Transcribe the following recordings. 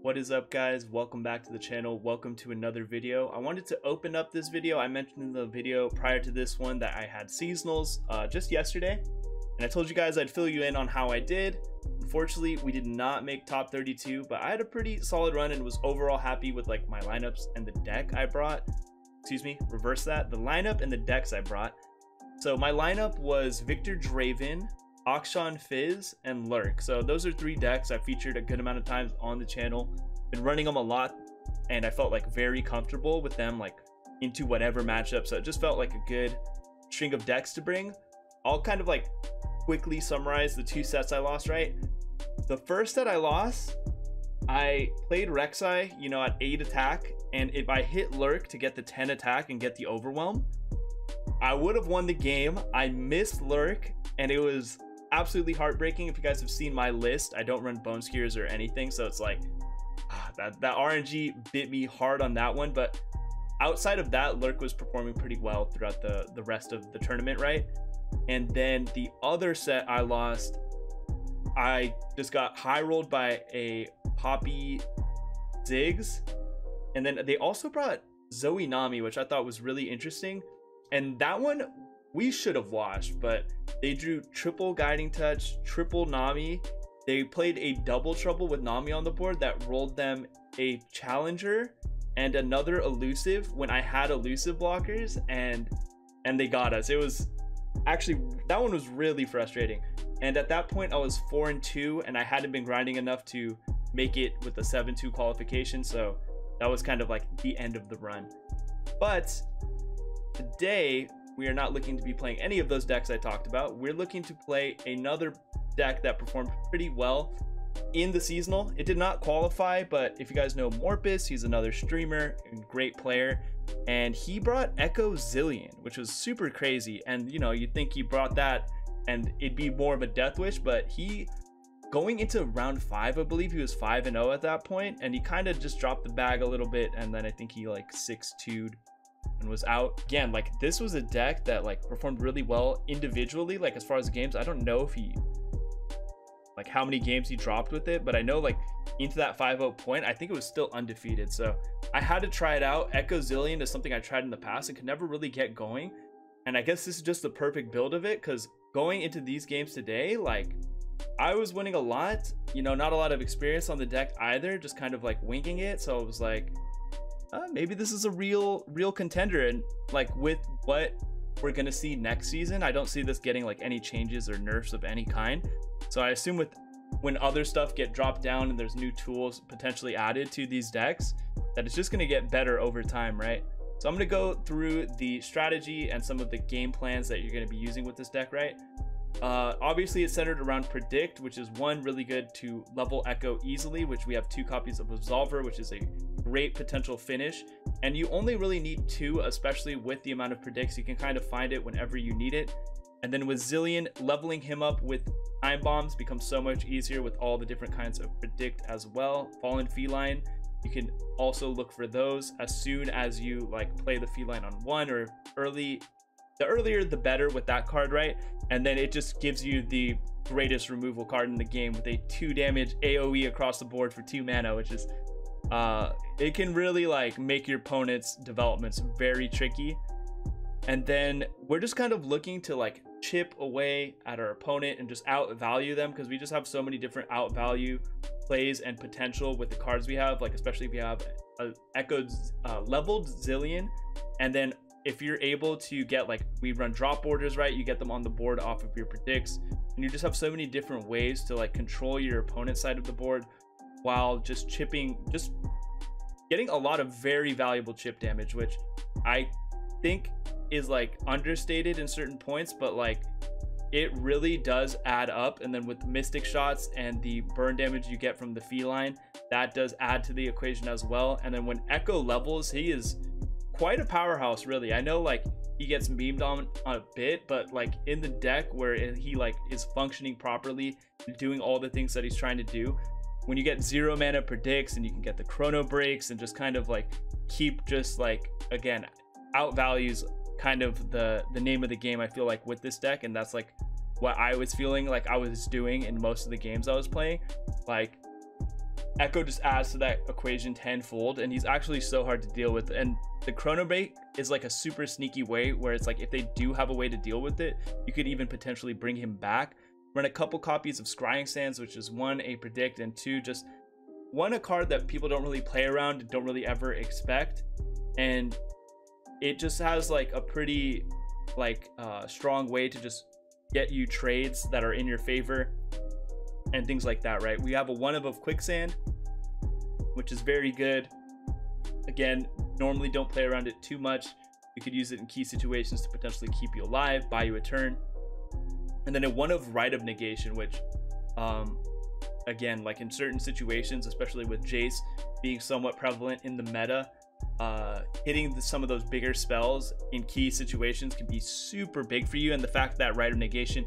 What is up, guys? Welcome back to the channel. Welcome to another video. I wanted to open up this video. I mentioned in the video prior to this one that I had seasonals just yesterday, and I told you guys I'd fill you in on how I did. Unfortunately, we did not make top 32, but I had a pretty solid run and was overall happy with like my lineups and the deck I brought. Excuse me, reverse that. The lineup and the decks I brought. So my lineup was Victor Draven, Akshan Fizz, and Lurk. So those are three decks I featured a good amount of times on the channel. Been running them a lot, and I felt like very comfortable with them like into whatever matchup. So it just felt like a good string of decks to bring. I'll kind of like quickly summarize the two sets I lost, right? The first set I lost, I played Rek'Sai, at 8 attack, and if I hit Lurk to get the 10 attack and get the overwhelm, I would have won the game. I missed Lurk, and it was absolutely heartbreaking. If you guys have seen my list, I don't run bone skewers or anything, so it's like that RNG bit me hard on that one. But outside of that, Lurk was performing pretty well throughout the rest of the tournament, right? And then the other set I lost, I just got high rolled by a Poppy Ziggs, and then they also brought Zoe Nami, which I thought was really interesting. And that one we should have watched, but they drew triple guiding touch, triple Nami. They played a double trouble with Nami on the board that rolled them a challenger and another elusive when I had elusive blockers, and they got us. It was actually, that one was really frustrating. And at that point I was 4-2, and I hadn't been grinding enough to make it with the 7-2 qualification, so that was kind of like the end of the run. But today we are not looking to be playing any of those decks I talked about. We're looking to play another deck that performed pretty well in the seasonal. It did not qualify, but if you guys know Morpus, he's another streamer and great player, and he brought Ekko Zilean, which was super crazy. And you'd think he brought that and it'd be more of a death wish, but he, going into round 5, I believe he was 5-0 at that point, and he kind of just dropped the bag a little bit, and then I think he like 6-2'd and was out again. Like, this was a deck that like performed really well individually. Like, as far as games, I don't know if he like how many games he dropped with it, but I know like into that 5-0 point, I think it was still undefeated. So I had to try it out. Ekko Zilean is something I tried in the past and could never really get going, and I guess this is just the perfect build of it, because going into these games today, like, I was winning a lot, not a lot of experience on the deck either, just kind of like winging it. So I was like, maybe this is a real contender. And like with what we're gonna see next season, I don't see this getting like any changes or nerfs of any kind. So I assume when other stuff get dropped down and there's new tools potentially added to these decks, that it's just gonna get better over time, right? So I'm gonna go through the strategy and some of the game plans that you're gonna be using with this deck, right? Obviously it's centered around Predict, which is one, really good to level Ekko easily, which we have 2 copies of Absolver, which is a great potential finish, and you only really need 2, especially with the amount of predicts. You can kind of find it whenever you need it. And then with Zilean, leveling him up with time bombs becomes so much easier with all the different kinds of predict as well. Fallen Feline, you can also look for those as soon as you like play the Feline on 1 or early. The earlier the better with that card, right? And then it just gives you the greatest removal card in the game with a 2 damage AoE across the board for 2 mana, which is it can really like make your opponent's developments very tricky. And then we're just kind of looking to like chip away at our opponent and just outvalue them, because we just have so many different outvalue plays and potential with the cards we have, like especially if you have a leveled Zilean, and then if you're able to get, like, we run drop borders, right? You get them on the board off of your predicts, and you just have so many different ways to like control your opponent's side of the board while just chipping, just getting a lot of very valuable chip damage, which I think is like understated in certain points, but like it really does add up. And then with mystic shots and the burn damage you get from the feline, that does add to the equation as well. And then when Ekko levels, he is quite a powerhouse, really. I know like he gets memed on a bit, but like in the deck where he like is functioning properly, doing all the things that he's trying to do, when you get 0 mana predicts and you can get the chrono breaks and just kind of like keep just like, again, outvalues kind of the name of the game, I feel like, with this deck. And that's like what I was feeling like I was doing in most of the games I was playing. Like Ekko just adds to that equation tenfold, and he's actually so hard to deal with. And the chrono break is like a super sneaky way where it's like if they do have a way to deal with it, you could even potentially bring him back. Run a couple copies of Scrying Sands, which is 1, a predict, and 2, just 1, a card that people don't really play around and don't really ever expect. And it just has like a pretty strong way to just get you trades that are in your favor and things like that, right? We have a 1 of Quicksand, which is very good. Again, normally don't play around it too much. You could use it in key situations to potentially keep you alive, buy you a turn. And then a 1 of Rite of Negation, which again, like in certain situations, especially with Jace being somewhat prevalent in the meta, hitting some of those bigger spells in key situations can be super big for you. And the fact that Rite of Negation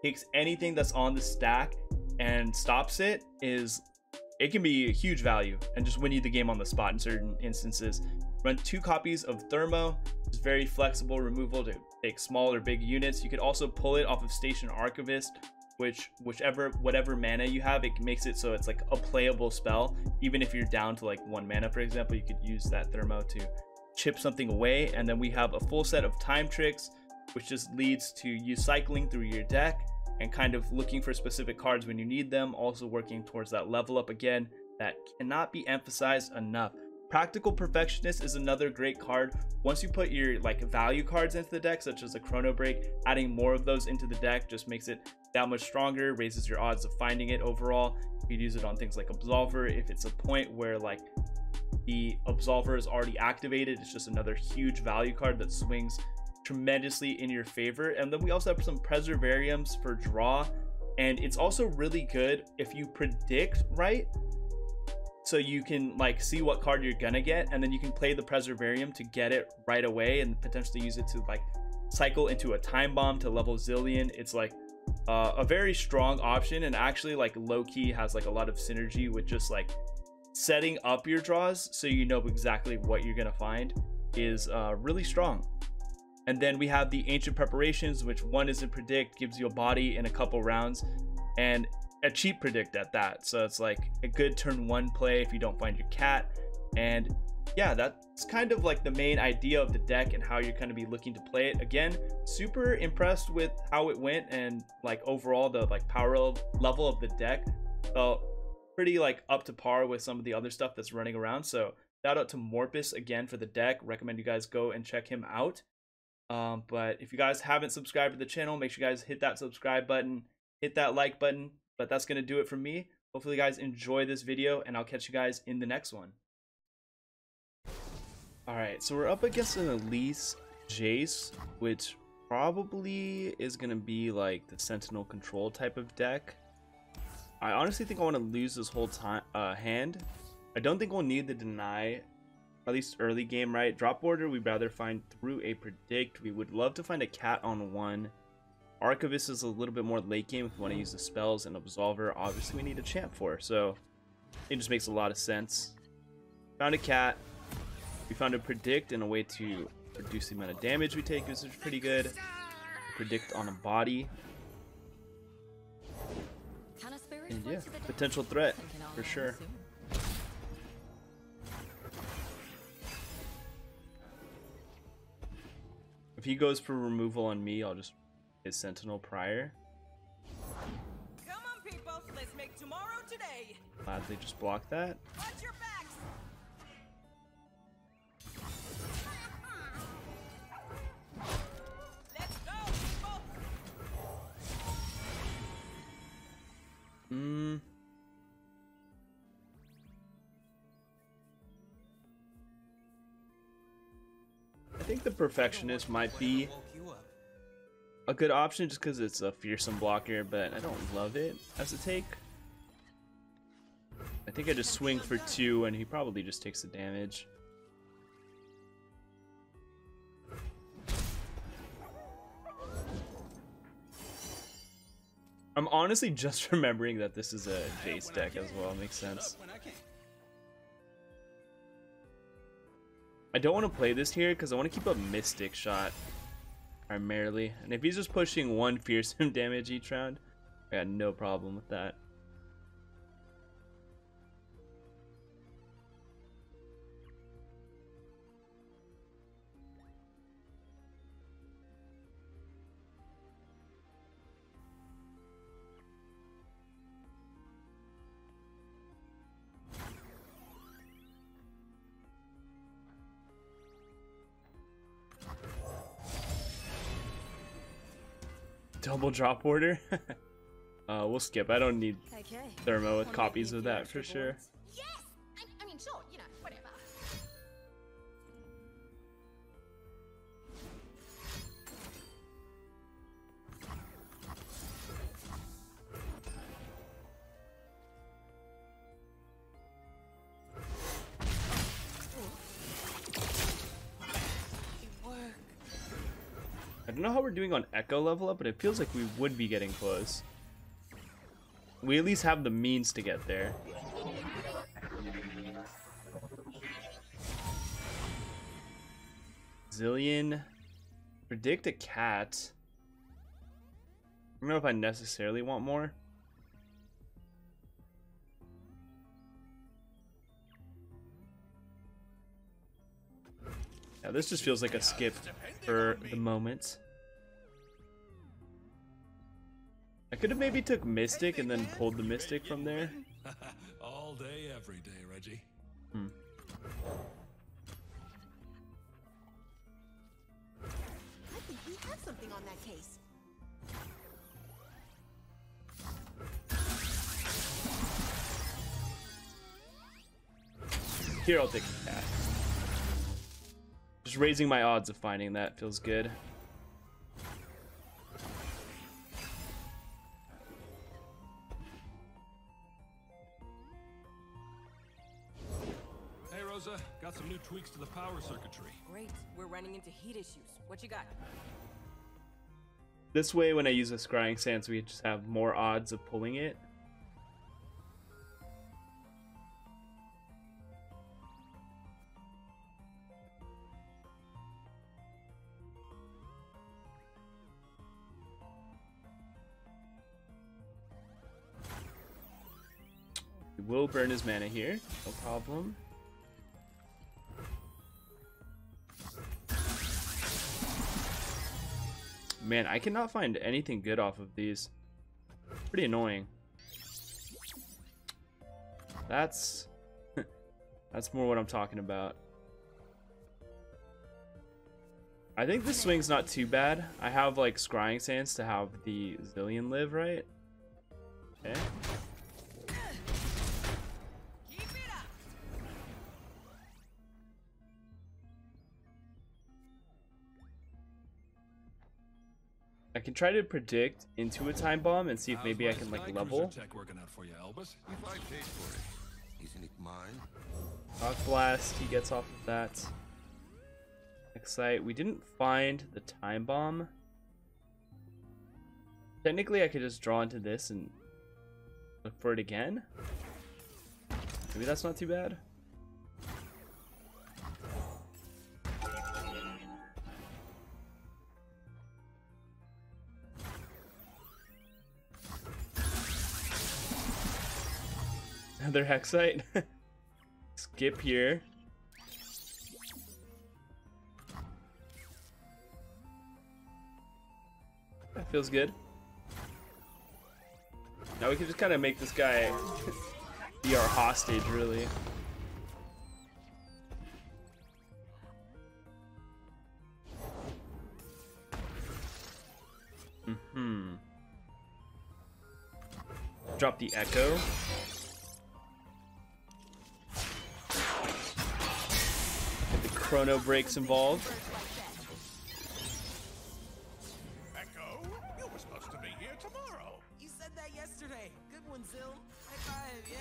takes anything that's on the stack and stops it can be a huge value and just win you the game on the spot in certain instances. Run 2 copies of Thermo. It's very flexible removal to take small or big units. You could also pull it off of Station Archivist, which whatever mana you have, it makes it so it's like a playable spell. Even if you're down to like 1 mana, for example, you could use that Thermo to chip something away. And then we have a full set of Time Tricks, which just leads to you cycling through your deck and kind of looking for specific cards when you need them, also working towards that level up again. That cannot be emphasized enough. Practical Perfectionist is another great card. Once you put your like value cards into the deck, such as a Chrono Break, adding more of those into the deck just makes it that much stronger, raises your odds of finding it overall. You could use it on things like Absolver if it's a point where like the Absolver is already activated. It's just another huge value card that swings tremendously in your favor. And then we also have some Preservariums for draw, and it's also really good if you predict right, so you can like see what card you're gonna get, and then you can play the Preservarium to get it right away and potentially use it to like cycle into a Time Bomb to level Zilean. It's like a very strong option, and actually like low-key has like a lot of synergy with just like setting up your draws so you know exactly what you're gonna find is really strong. And then we have the Ancient Preparations, which 1 is a predict, gives you a body in a couple rounds, and a cheap predict at that. So it's like a good turn 1 play if you don't find your cat. And yeah, that's kind of like the main idea of the deck and how you're going to be looking to play it. Again, super impressed with how it went, and like overall the like power level of the deck felt pretty like up to par with some of the other stuff that's running around. So shout out to Morpus again for the deck. Recommend you guys go and check him out. But if you guys haven't subscribed to the channel, make sure you guys hit that subscribe button, hit that like button. But that's going to do it from me. Hopefully you guys enjoy this video, and I'll catch you guys in the next one. Alright, so we're up against an Elise Jace, which probably is going to be like the Sentinel Control type of deck. I honestly think I want to lose this whole hand. I don't think we'll need the deny, at least early game, right? Drop border, we'd rather find through a predict. We would love to find a cat on 1. Archivist is a little bit more late game if you want to use the spells, and Absolver, obviously we need a champ for, so it just makes a lot of sense. Found a cat. We found a predict and a way to reduce the amount of damage we take, which is pretty good. Predict on a body. And yeah, potential threat for sure. If he goes for removal on me, I'll just hit Sentinel prior. Come on, people, let's make tomorrow today. Gladly just block that. Watch your backs. Let's go, people. I think the Perfectionist might be a good option just because it's a fearsome blocker, but I don't love it as a take. I think I just swing for 2 and he probably just takes the damage. I'm honestly just remembering that this is a Jace deck as well. Makes sense. I don't want to play this here because I want to keep a Mystic Shot primarily, and if he's just pushing 1 fearsome damage each round, I got no problem with that. Double drop order. We'll skip. I don't need Okay. thermo with Wanna copies make of me a that few for sure. extra Yes! I mean, sure, you know, whatever. I don't know how we're doing on Ekko level up, but it feels like we would be getting close. We at least have the means to get there. Zilean. Predict a cat. I don't know if I necessarily want more. Yeah, this just feels like a skip for the moment. I could have maybe took Mystic and then pulled the Mystic from there. All day, every day, Reggie. Hmm. I think we have something on that case. Here, I'll take a cat. Just raising my odds of finding that feels good. Hey, Rosa, got some new tweaks to the power circuitry. Great. We're running into heat issues. What you got? This way, when I use a scrying stance, we just have more odds of pulling it. We will burn his mana here, no problem. Man, I cannot find anything good off of these. Pretty annoying. That's that's more what I'm talking about. I think this swing's not too bad. I have like scrying stance to have the Zilean live, right? Okay. Keep it up. I can try to predict into a time bomb and see if How's maybe my I can like Sky level. Cruiser tech working out for you, Elvis? If I paid for it, isn't it mine? Rock Blast, he gets off of that. Excite, we didn't find the time bomb. Technically I could just draw into this and look for it again. Maybe that's not too bad. Another Hexite. Skip here. That feels good. Now we can just kind of make this guy be our hostage, really. Drop the Ekko. Get the chrono breaks involved. Ekko, you were supposed to be here tomorrow. You said that yesterday. Good one, Zil. High five, yeah.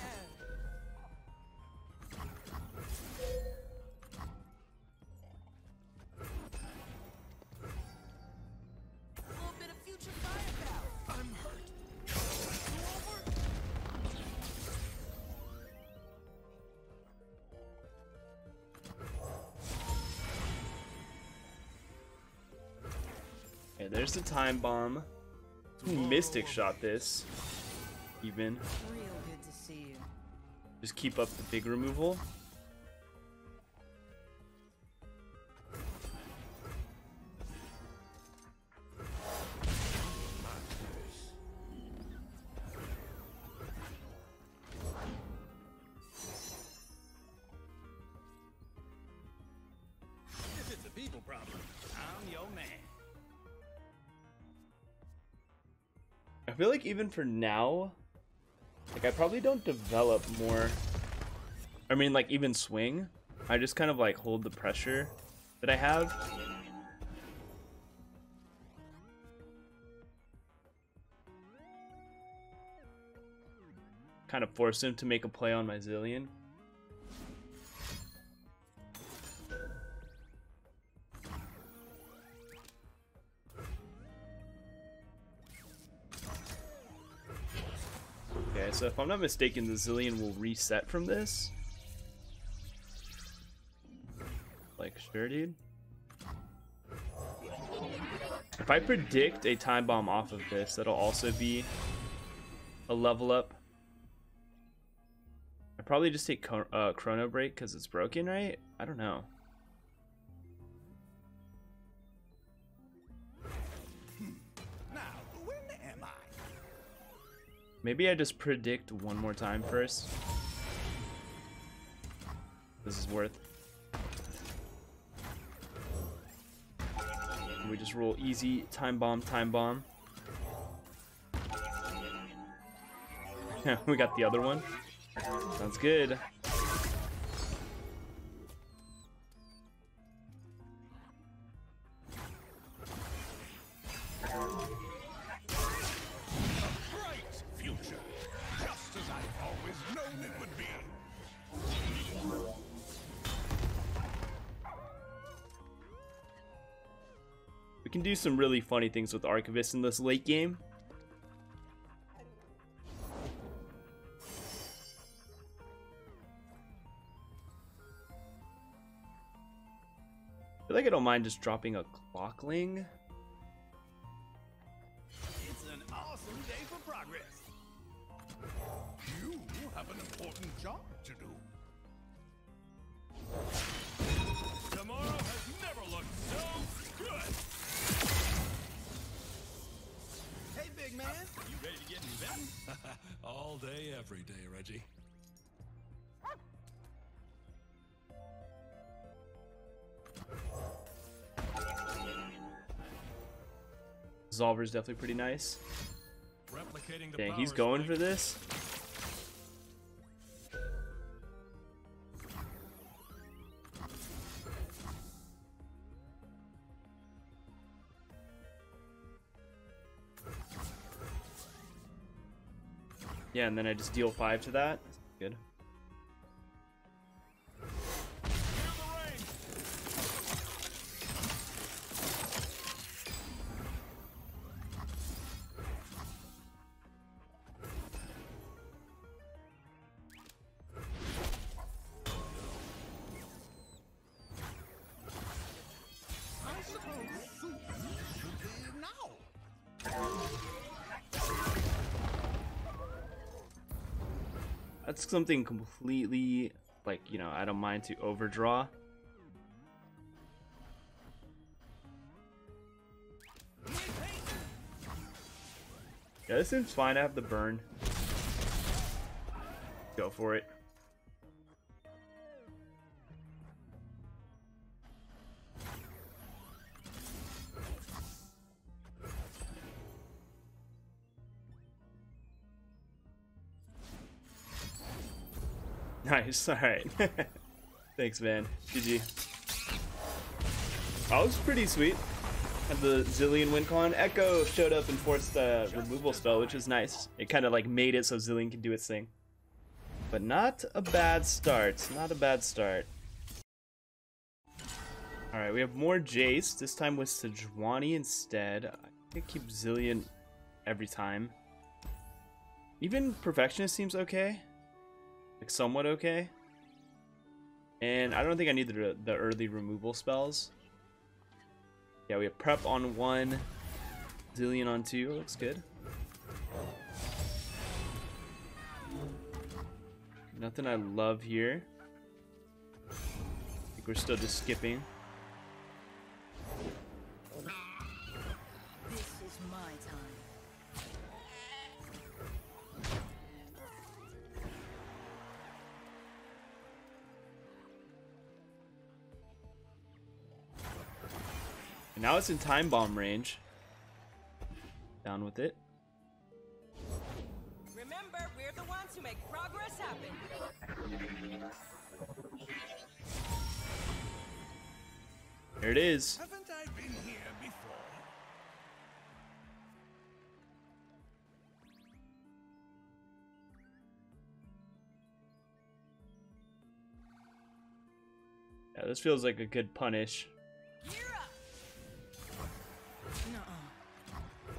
A little bit of future firepower. I'm hurt. Okay, there's the time bomb. Ooh, Mystic shot this. Even. Real good to see you. Just keep up the big removal. If it's a people problem, I'm your man. I feel like even for now, like I probably don't develop more. I mean, like even swing. I just kind of like hold the pressure that I have. Kind of force him to make a play on my Zilean. Okay, so if I'm not mistaken, the Zilean will reset from this. Like, sure, dude. If I predict a time bomb off of this, that'll also be a level up. I probably just take Chrono Break because it's broken, right? I don't know. Now, when am I? Maybe I just predict one more time first. This is worth. We just roll easy, time bomb, time bomb. Yeah, we got the other one. Sounds good. Bright future, just as I've always known it would be. We can do some really funny things with Archivist in this late game. I feel like I don't mind just dropping a Clockling. It's an awesome day for progress. You have an important job to do. Tomorrow has never looked so good. Hey, big man. You ready to get in bed? All day, every day, Reggie. Zolver's definitely pretty nice. Replicating the Dang, he's power going spike. for this. Yeah, and then I just deal 5 to that. Good. I suppose soup should be now. That's something completely, like, you know, I don't mind to overdraw. Yeah, this seems fine. I have the burn. Go for it. Nice, alright. Thanks, man. GG. That was pretty sweet. Had the Zilean win con. Ekko showed up and forced a removal spell, which is nice. It kind of like made it so Zilean can do its thing. But not a bad start. Not a bad start. Alright, we have more Jace. This time with Sejuani instead. I think I keep Zilean every time. Even Perfectionist seems okay. Like somewhat okay. And I don't think I need the early removal spells. Yeah, we have Prep on 1, Zilean on 2. Looks good. Nothing I love here. I think we're still just skipping. This is my time. And now it's in time bomb range. Down with it. to make progress happen. There it is. Haven't I been here before? Yeah, this feels like a good punish. Gear up.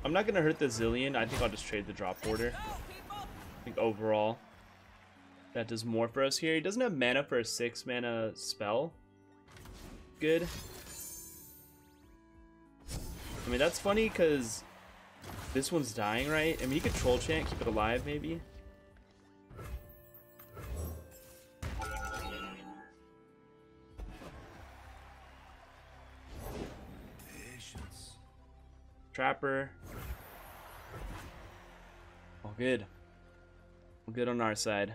I'm not gonna hurt the Zilean. I think I'll just trade the drop order. Go, people. I think overall that does more for us here. He doesn't have mana for a 6 mana spell. Good. I mean, that's funny because this one's dying, right? I mean, you could troll chant, keep it alive, maybe. Patience. Trapper. All good. All good on our side.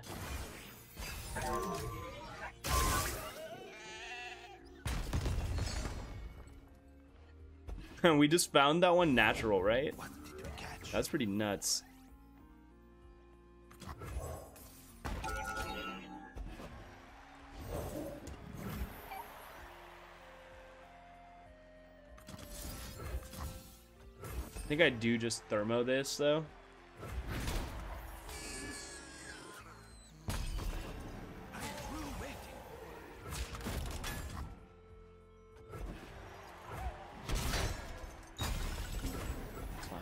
We just found that one natural, right? What did you catch? That's pretty nuts. I think I do just thermo this though.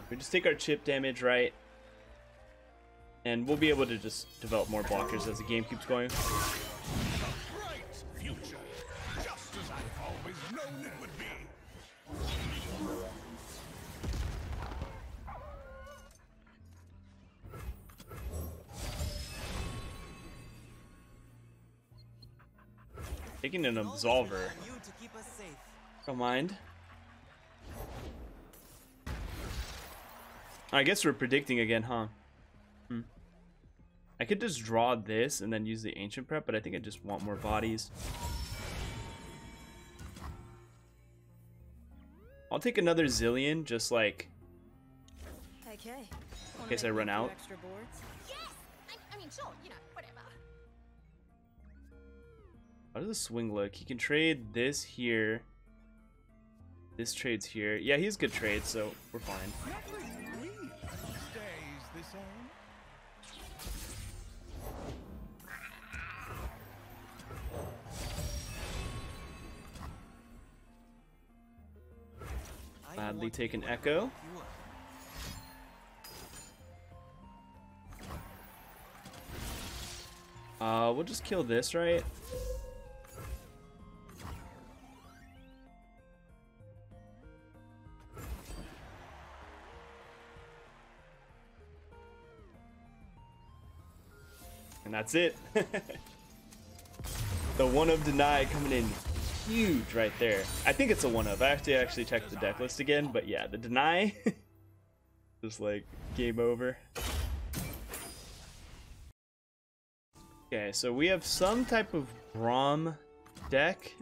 We just take our chip damage, right? And we'll be able to just develop more blockers as the game keeps going. Bright future, just as I've always known it would be. Taking an absolver. Don't mind. I guess we're predicting again, huh? I could just draw this and then use the ancient prep, but I think I just want more bodies. I'll take another Zilean, just like Okay. in case I run out. Extra boards? Yes! I mean, sure, you know, whatever. How does the swing look? He can trade this here. This trades here. Yeah, he's good trade, so we're fine. Stays the same. Gladly take an Ekko. We'll just kill this, right? And that's it. The one of deny coming in huge right there. I think it's a one of. I actually checked the deck list again, but yeah, the deny just like game over. Okay, so we have some type of Braum deck.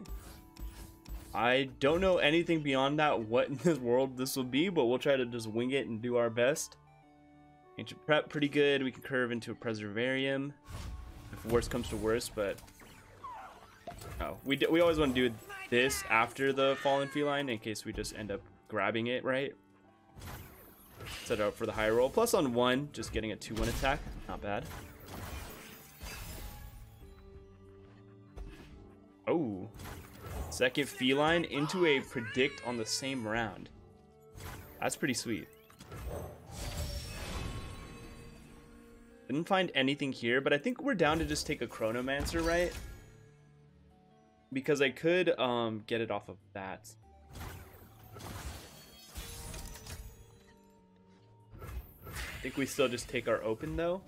I don't know anything beyond that what in this world this will be, but we'll try to just wing it and do our best. Ancient prep, pretty good. We can curve into a Preservarium if worst comes to worst, but oh, we always want to do this after the Fallen Feline in case we just end up grabbing it, right? Set it up for the high roll. Plus on 1, just getting a 2-1 attack. Not bad. Oh. Second Feline into a Predict on the same round. That's pretty sweet. Didn't find anything here, but I think we're down to just take a Chronomancer, right? Because I could get it off of that. I think we still just take our open though.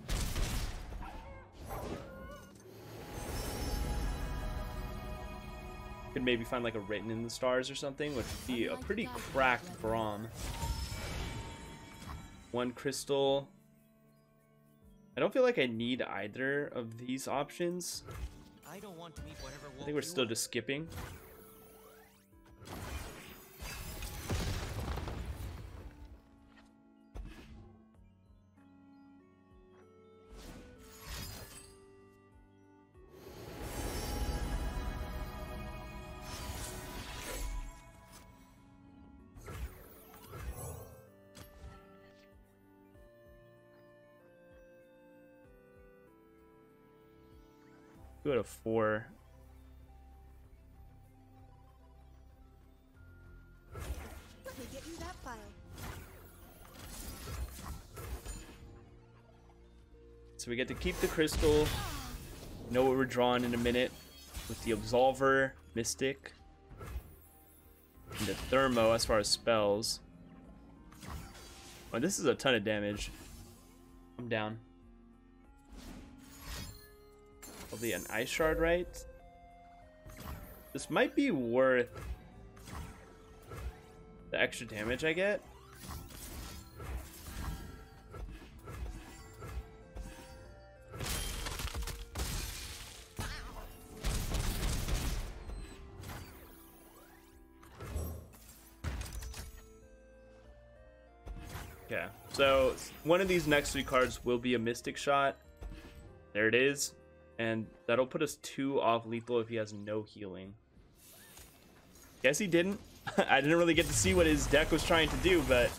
Could maybe find like a Written in the Stars or something, which would be a pretty cracked Braum. 1 crystal. I don't feel like I need either of these options. I don't want to meet whatever I think we're still just skipping. Go to 4. Let me get you that file. So we get to keep the crystal. Know what we're drawing in a minute with the Absolver, Mystic, and the Thermo as far as spells. Oh, this is a ton of damage. I'm down. Probably an Ice Shard, right? This might be worth the extra damage I get. Okay, so one of these next 3 cards will be a Mystic Shot. There it is. And that'll put us 2 off lethal if he has no healing. Guess he didn't. I didn't really get to see what his deck was trying to do, but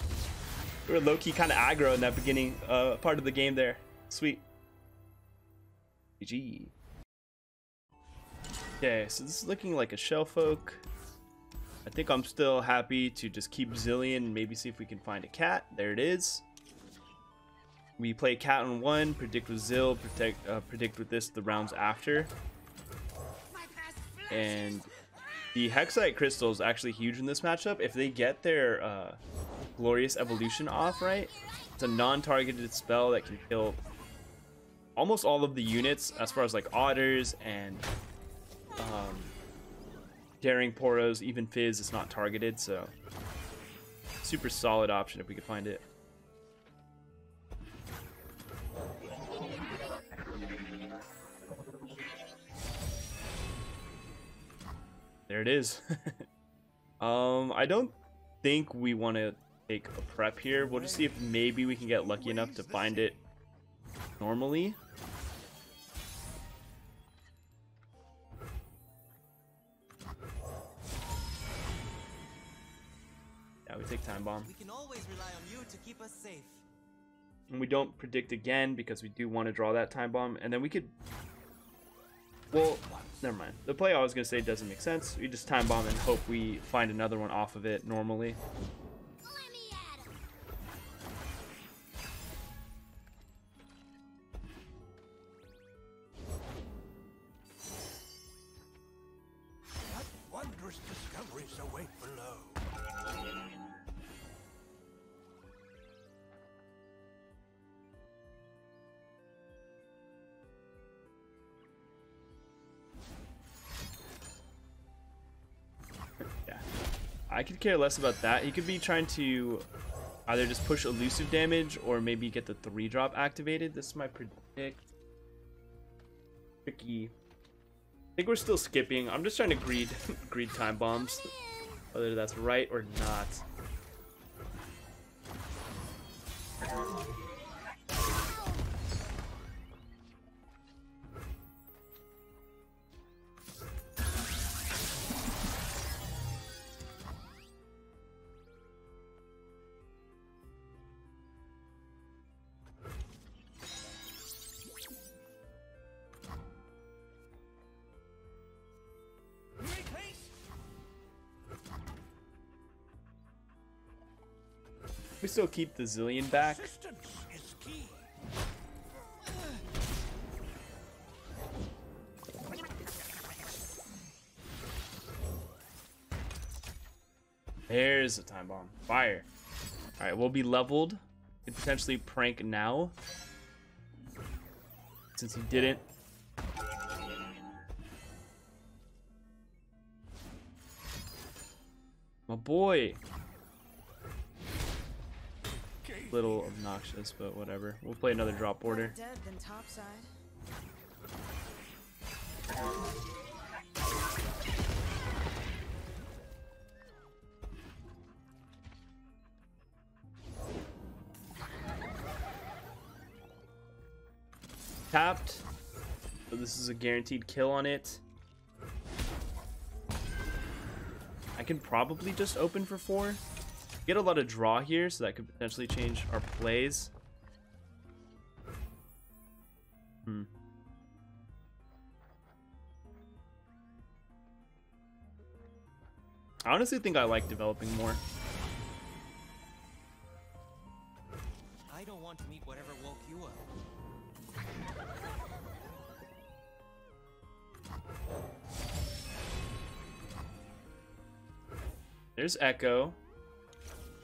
we were low-key kind of aggro in that beginning part of the game there. Sweet. GG. Okay, so this is looking like a Shellfolk. I think I'm still happy to just keep Zilean and maybe see if we can find a cat. There it is. We play cat on 1, predict with Zil, predict with this the rounds after. And the Hexite Crystal is actually huge in this matchup. If they get their Glorious Evolution off right, it's a non-targeted spell that can kill almost all of the units as far as like Otters and Daring Poros, even Fizz is not targeted, so super solid option if we could find it. There it is. I don't think we want to take a prep here. We'll just see if maybe we can get lucky enough to find it normally. Yeah, we take Time Bomb. We can always rely on you to keep us safe. And we don't predict again because we do want to draw that Time Bomb. And then we could... Well, never mind. The play I was going to say doesn't make sense. We just Time Bomb and hope we find another one off of it normally. Let me at him. What wondrous discoveries await below? Yeah, I could care less about that. He could be trying to either just push elusive damage or maybe get the 3-drop activated. This is my predict. Tricky. I think we're still skipping. I'm just trying to greed Time Bombs, whether that's right or not. We still keep the Zilean back. Persistence is key. There's a Time Bomb. Fire. Alright, we'll be leveled. Could potentially prank now. Since he didn't. My boy. Little obnoxious, but whatever. We'll play another drop order. Dead than topside. Tapped. So this is a guaranteed kill on it. I can probably just open for 4. Get a lot of draw here, so that could potentially change our plays. I honestly think I like developing more. I don't want to meet whatever woke you up. There's Ekko.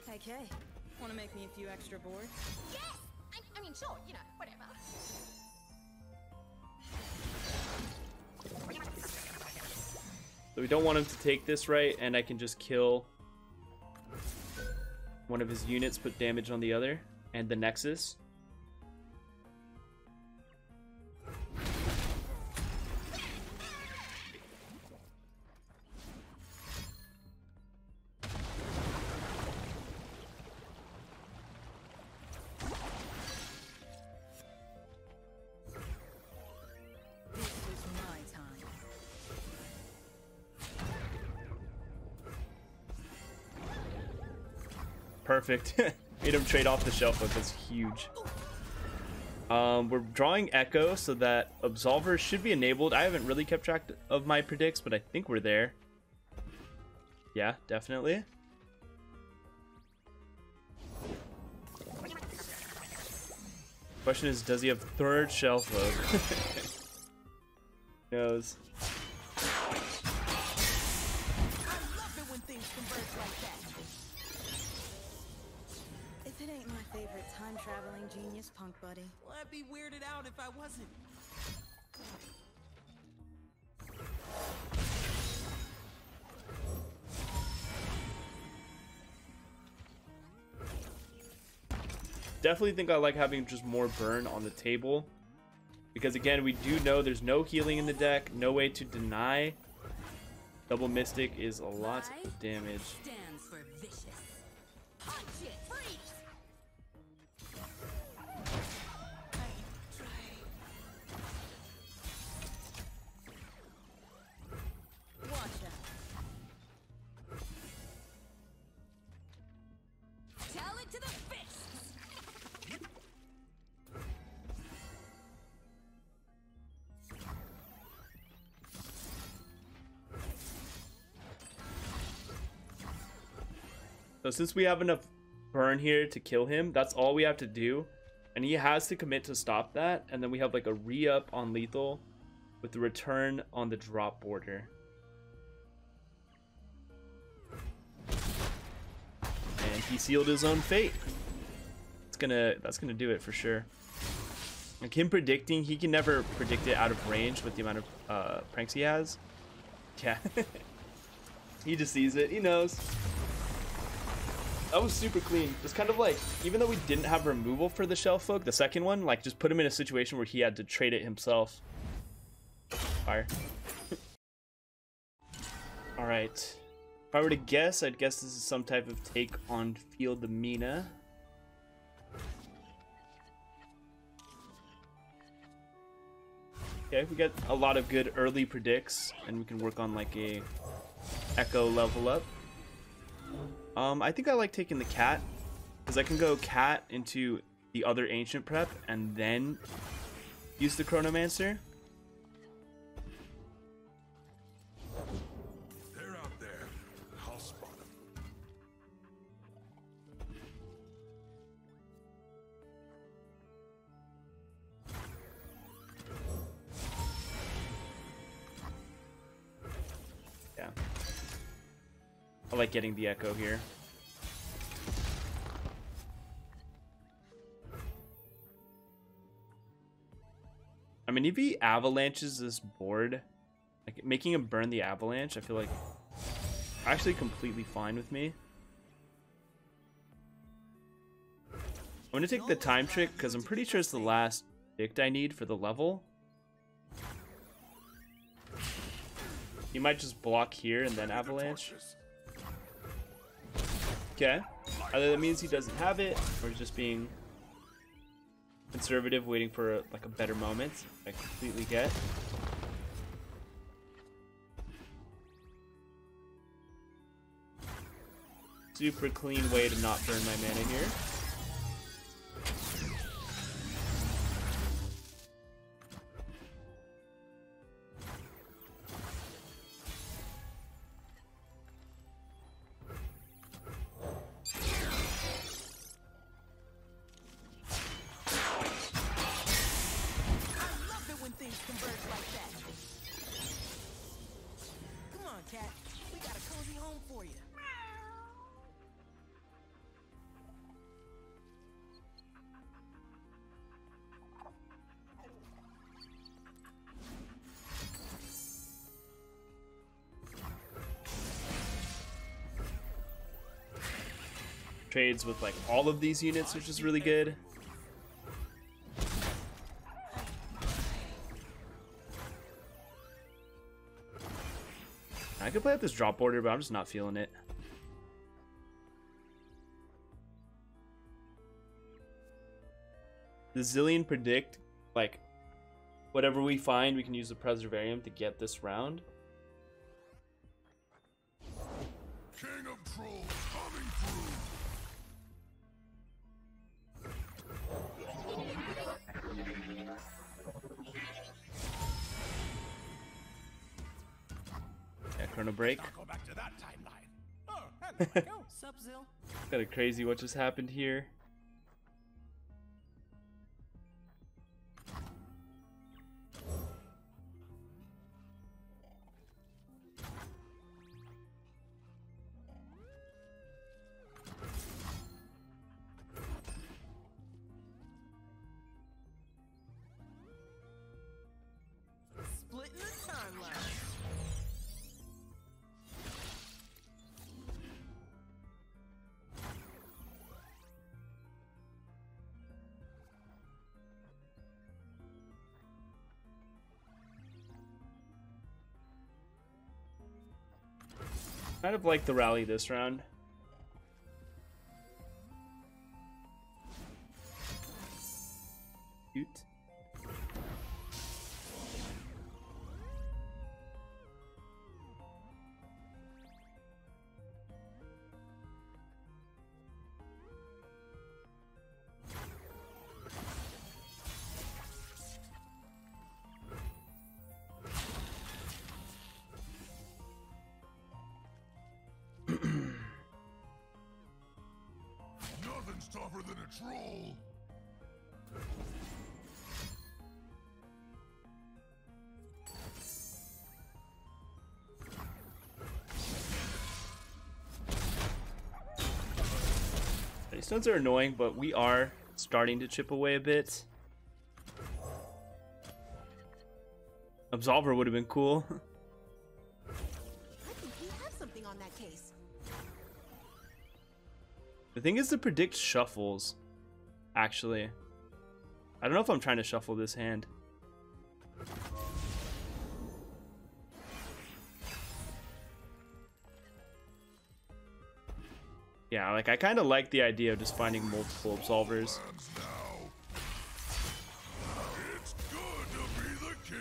Okay. Want to make me a few extra boards? Yes! I mean, sure, you know, whatever. So we don't want him to take this, right? And I can just kill one of his units, put damage on the other, and the Nexus. This is my time. Perfect. Made him trade off the shelf hook. That's huge. We're drawing Ekko so that Absolver should be enabled. I haven't really kept track of my predicts, but I think we're there. Yeah, definitely. Question is, does he have third shelf hook? Who knows? I love it when things converge like that. If it ain't my favorite time-traveling genius, punk buddy. Well, I'd be weirded out if I wasn't. Definitely think I like having just more burn on the table, because again, we do know there's no healing in the deck, no way to deny. Double Mystic is a lot of damage. Stands for vicious. Punch it, freeze! Watch out. Tell it to the fists! So since we have enough burn here to kill him, that's all we have to do. And he has to commit to stop that. And then we have like a re-up on lethal with the return on the drop border. And he sealed his own fate. That's gonna do it for sure. Like him predicting, he can never predict it out of range with the amount of pranks he has. Yeah. He just sees it, he knows. That was super clean. It's kind of like, even though we didn't have removal for the shelf hook, the second one, like just put him in a situation where he had to trade it himself. Fire. Alright. If I were to guess, I'd guess this is some type of take on Field the Mina. Okay, we got a lot of good early predicts, and we can work on like a Ekko level up. I think I like taking the cat, because I can go cat into the other ancient prep and then use the Chronomancer. They're out there. I'll spot them. Yeah. I like getting the Ekko here. I mean, if he avalanches this board, like making him burn the avalanche, I feel like actually completely fine with me. I'm gonna take the time trick because I'm pretty sure it's the last dict I need for the level. He might just block here and then avalanche. Okay. Either that means he doesn't have it, or he's just being conservative, waiting for like a better moment. I completely get. Super clean way to not burn my mana here. cat. We got a cozy home for you. Trades with like all of these units, which is really good. I could play with this drop order, but I'm just not feeling it. The Zilean predict, like, whatever we find, we can use the Preservarium to get this round. King of Trolls coming through. Yeah, Chrono Break. Now go back to that timeline. Oh, and there we go. Sup, Zil? Kind of crazy what just happened here. Splitting the timeline. Kind of like the rally this round. Cute. Nothing's tougher than a troll. These stones are annoying, but we are starting to chip away a bit. Absolver would have been cool. I think we have something on that case. The thing is to predict shuffles, actually. I don't know if I'm trying to shuffle this hand. Yeah, like I kind of like the idea of just finding multiple absolvers. Lands now. It's good to be the king.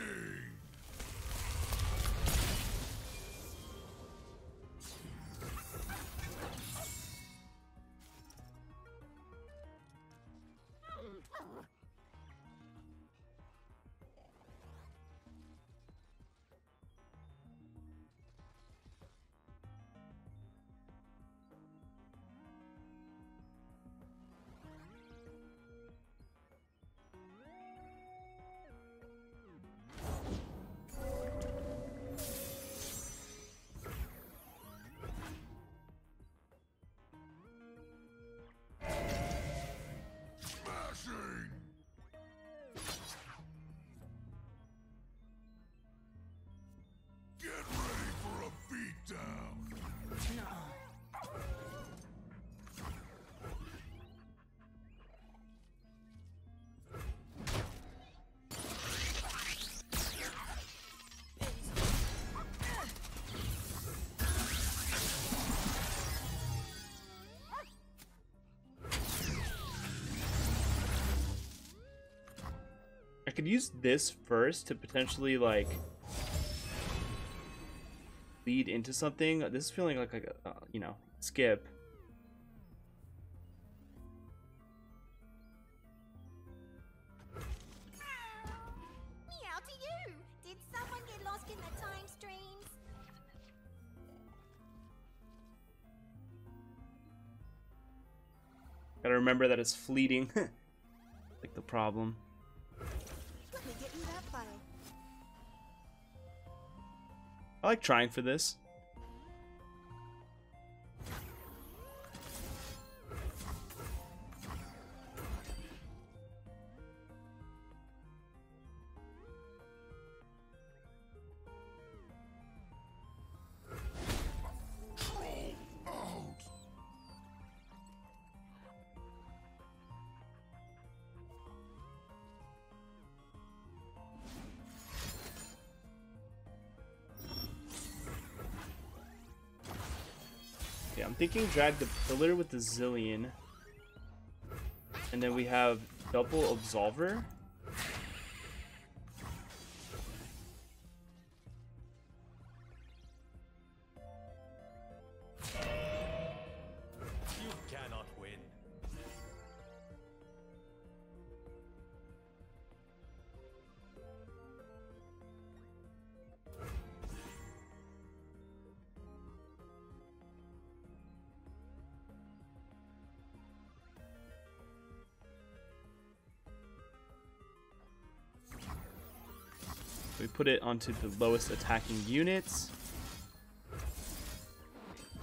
Smashing. Get ready for a beatdown. I could use this first to potentially like lead into something. This is feeling like a you know, skip. Meow to you! Did someone get lost in the time streams? Gotta remember that it's fleeting. Like the problem. Let me get you that bottle. I like trying for this. Yeah, I'm thinking drag the pillar with the Zilean. And then we have double Absolver. You cannot win. We put it onto the lowest attacking units.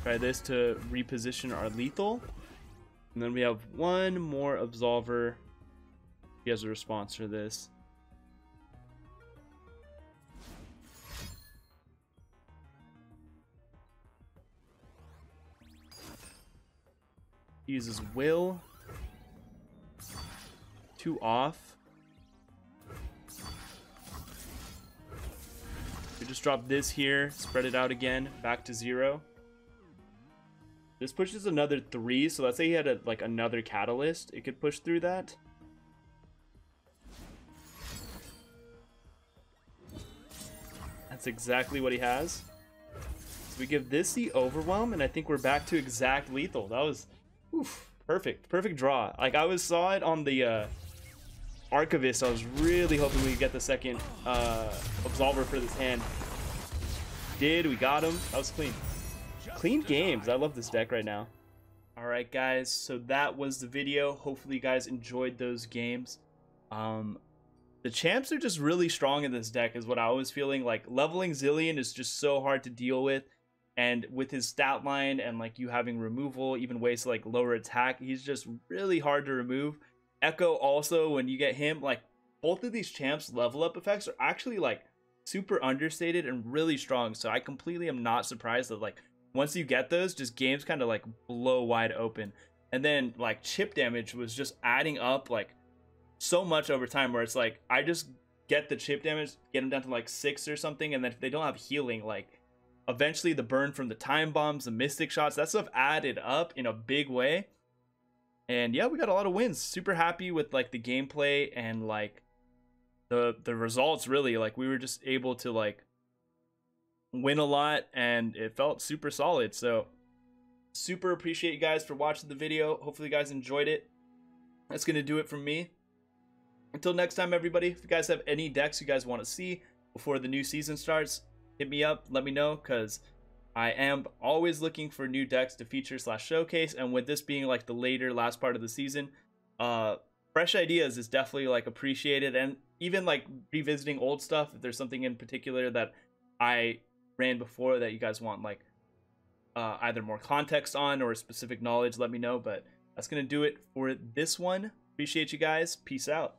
Try this to reposition our lethal. And then we have one more Absolver. He has a response for this. He uses Will. 2 off. We just drop this here, spread it out again, back to 0. This pushes another 3, so let's say he had like another catalyst, it could push through that. That's exactly what he has. So we give this the overwhelm, and I think we're back to exact lethal. That was perfect draw. Like I saw it on the Archivist. I was really hoping we could get the second Absolver for this hand. We got him. That was clean. Clean games. I love this deck right now. Alright guys, so that was the video. Hopefully you guys enjoyed those games. The champs are just really strong in this deck is what I was feeling. Like leveling Zilean is just so hard to deal with. And with his stat line and like you having removal, even ways to like lower attack, he's just really hard to remove. Ekko also, when you get him, like both of these champs level up effects are actually like super understated and really strong. So I completely am not surprised that like once you get those, just games kind of like blow wide open. And then like chip damage was just adding up like so much over time, where it's like I just get the chip damage, get them down to like 6 or something, and then if they don't have healing, like eventually the burn from the time bombs, the mystic shots, that stuff added up in a big way. And yeah, we got a lot of wins. Super happy with like the gameplay and like the results. Really, like we were just able to like win a lot, and it felt super solid. So super appreciate you guys for watching the video. Hopefully you guys enjoyed it. That's gonna do it from me. Until next time, everybody. If you guys have any decks you guys want to see before the new season starts, hit me up. Let me know, because I am always looking for new decks to feature / showcase, and with this being like the last part of the season, fresh ideas is definitely like appreciated. And even like revisiting old stuff, if there's something in particular that I ran before that you guys want like either more context on or specific knowledge, let me know. But that's gonna do it for this one. Appreciate you guys. Peace out.